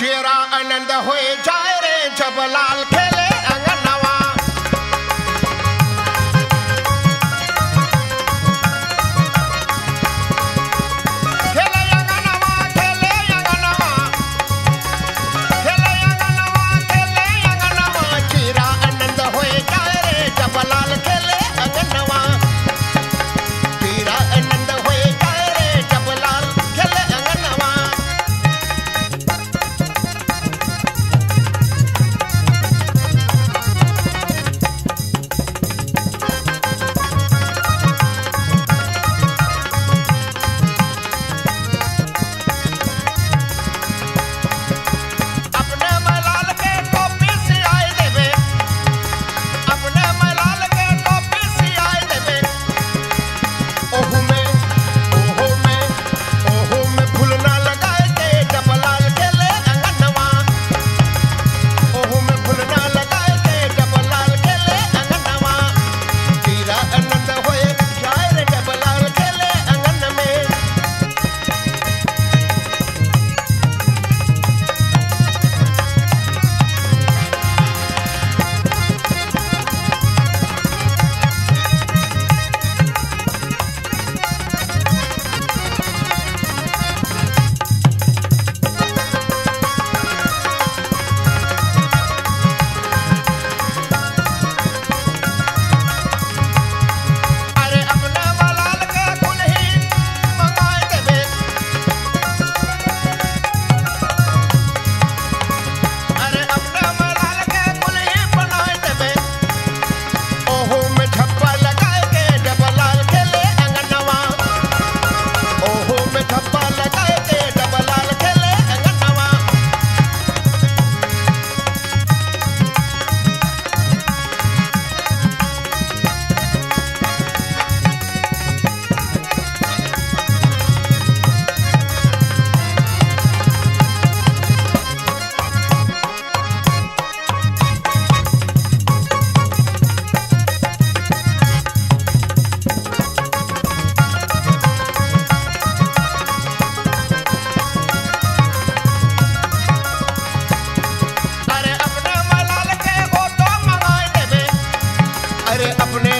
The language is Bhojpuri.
जेरा आनंद होए जाए रे जब लाल खेले अंगनवा। खेले अंगनवा, खेले अंगनवा, खेले अंगनवा, खेले अंगनवा, जेरा आनंद होए जाए रे जब लाल खेले अंगनवा। जेरा आनंद होए जाए रे जब लाल खेले अंगनवा। अपने मलाल के टोपी सियाए देवे, अपने मलाल के टोपी सियाए देवे। ओहू में, ओहू में, ओहू में फूल ना लगाए के जब लाल खेले अंगनवा। ओहू में फूल ना लगाए के जब लाल खेले अंगनवा। तेरा आनंद होए जाए रे जब लाल खेले अंगन में। अरे अपने मलाल के कुल्ही मंगाए देवे। अरे अपने मलाल के कुल्ही बनाए देवे। ओहू में झप्पा लगाए के जब लाल खेले अंगनवा। ओहू में झप्पा लगाए के जब लाल खेले अंगनवा। अरे अपने मलाल के गोतो मंगाए देवे। अरे अपने